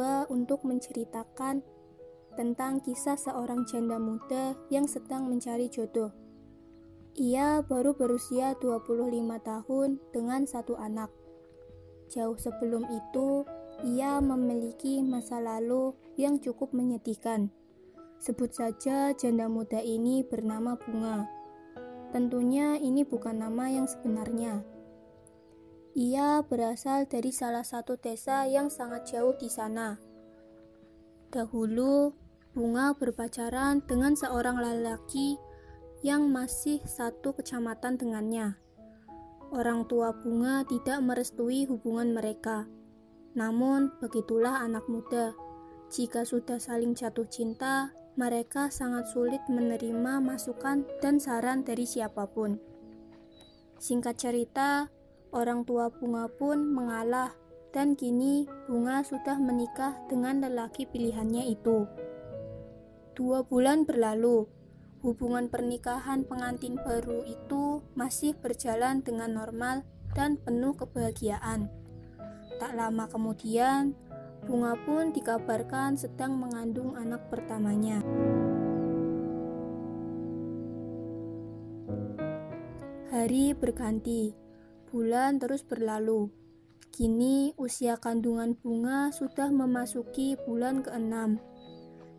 mencoba untuk menceritakan tentang kisah seorang janda muda yang sedang mencari jodoh. Ia baru berusia 25 tahun dengan satu anak. Jauh sebelum itu, ia memiliki masa lalu yang cukup menyedihkan. Sebut saja janda muda ini bernama Bunga. Tentunya ini bukan nama yang sebenarnya. Ia berasal dari salah satu desa yang sangat jauh di sana. Dahulu, Bunga berpacaran dengan seorang lelaki yang masih satu kecamatan dengannya. Orang tua Bunga tidak merestui hubungan mereka. Namun, begitulah anak muda. Jika sudah saling jatuh cinta, mereka sangat sulit menerima masukan dan saran dari siapapun. Singkat cerita, orang tua Bunga pun mengalah dan kini Bunga sudah menikah dengan lelaki pilihannya itu. 2 bulan berlalu, hubungan pernikahan pengantin baru itu masih berjalan dengan normal dan penuh kebahagiaan. Tak lama kemudian, Bunga pun dikabarkan sedang mengandung anak pertamanya. Hari berganti, bulan terus berlalu. Kini usia kandungan Bunga sudah memasuki bulan ke-6.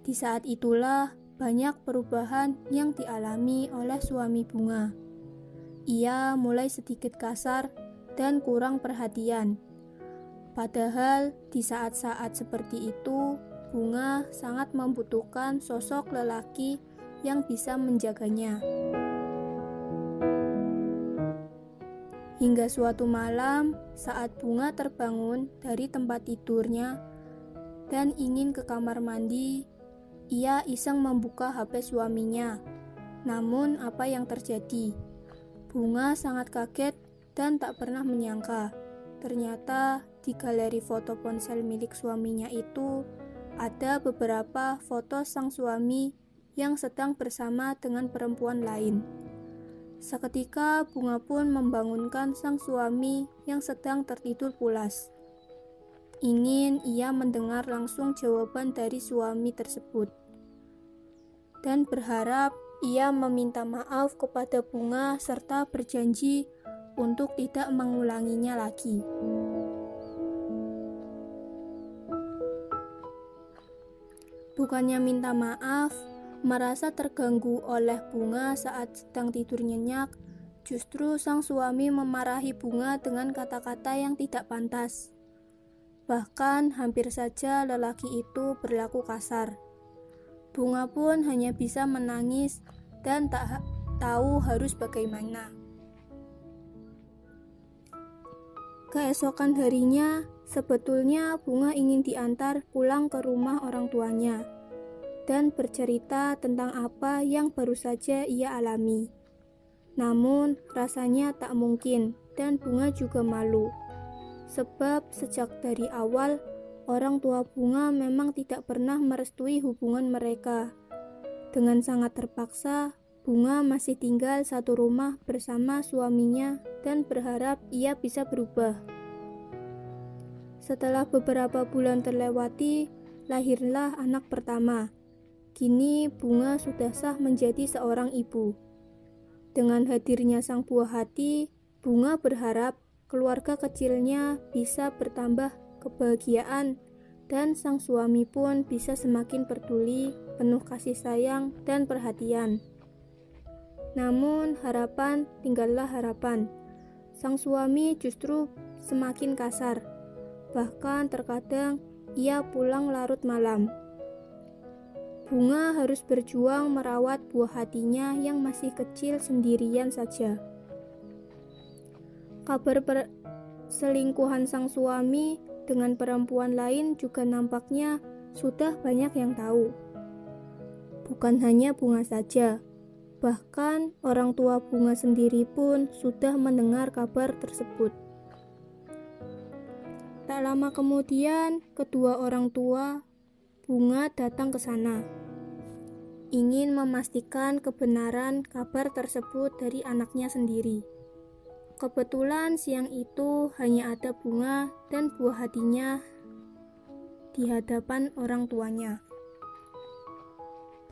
Di saat itulah banyak perubahan yang dialami oleh suami Bunga. Ia mulai sedikit kasar dan kurang perhatian. Padahal di saat-saat seperti itu, Bunga sangat membutuhkan sosok lelaki yang bisa menjaganya. Hingga suatu malam, saat Bunga terbangun dari tempat tidurnya dan ingin ke kamar mandi, ia iseng membuka HP suaminya. Namun apa yang terjadi? Bunga sangat kaget dan tak pernah menyangka. Ternyata di galeri foto ponsel milik suaminya itu ada beberapa foto sang suami yang sedang bersama dengan perempuan lain. Seketika Bunga pun membangunkan sang suami yang sedang tertidur pulas. Ingin ia mendengar langsung jawaban dari suami tersebut. Dan berharap ia meminta maaf kepada Bunga serta berjanji untuk tidak mengulanginya lagi. Bukannya minta maaf, merasa terganggu oleh Bunga saat sedang tidur nyenyak, justru sang suami memarahi Bunga dengan kata-kata yang tidak pantas. Bahkan hampir saja lelaki itu berlaku kasar. Bunga pun hanya bisa menangis dan tak tahu harus bagaimana. Keesokan harinya, sebetulnya Bunga ingin diantar pulang ke rumah orang tuanya dan bercerita tentang apa yang baru saja ia alami. Namun, rasanya tak mungkin dan Bunga juga malu. Sebab sejak dari awal, orang tua Bunga memang tidak pernah merestui hubungan mereka. Dengan sangat terpaksa, Bunga masih tinggal satu rumah bersama suaminya dan berharap ia bisa berubah. Setelah beberapa bulan terlewati, lahirlah anak pertama. Kini Bunga sudah sah menjadi seorang ibu. Dengan hadirnya sang buah hati, Bunga berharap keluarga kecilnya bisa bertambah kebahagiaan dan sang suami pun bisa semakin peduli, penuh kasih sayang dan perhatian. Namun harapan tinggallah harapan. Sang suami justru semakin kasar. Bahkan terkadang ia pulang larut malam. Bunga harus berjuang merawat buah hatinya yang masih kecil sendirian saja. Kabar perselingkuhan sang suami dengan perempuan lain juga nampaknya sudah banyak yang tahu. Bukan hanya Bunga saja, bahkan orang tua Bunga sendiri pun sudah mendengar kabar tersebut. Tak lama kemudian, kedua orang tua Bunga datang ke sana, ingin memastikan kebenaran kabar tersebut dari anaknya sendiri. Kebetulan siang itu hanya ada Bunga dan buah hatinya di hadapan orang tuanya.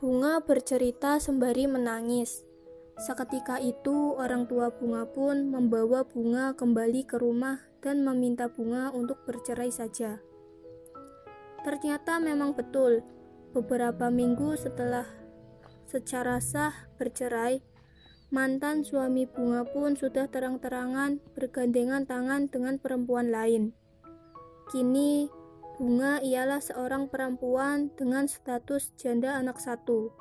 Bunga bercerita sembari menangis. Seketika itu, orang tua Bunga pun membawa Bunga kembali ke rumah dan meminta Bunga untuk bercerai saja. Ternyata memang betul, beberapa minggu setelah secara sah bercerai, mantan suami Bunga pun sudah terang-terangan bergandengan tangan dengan perempuan lain. Kini, Bunga ialah seorang perempuan dengan status janda anak satu.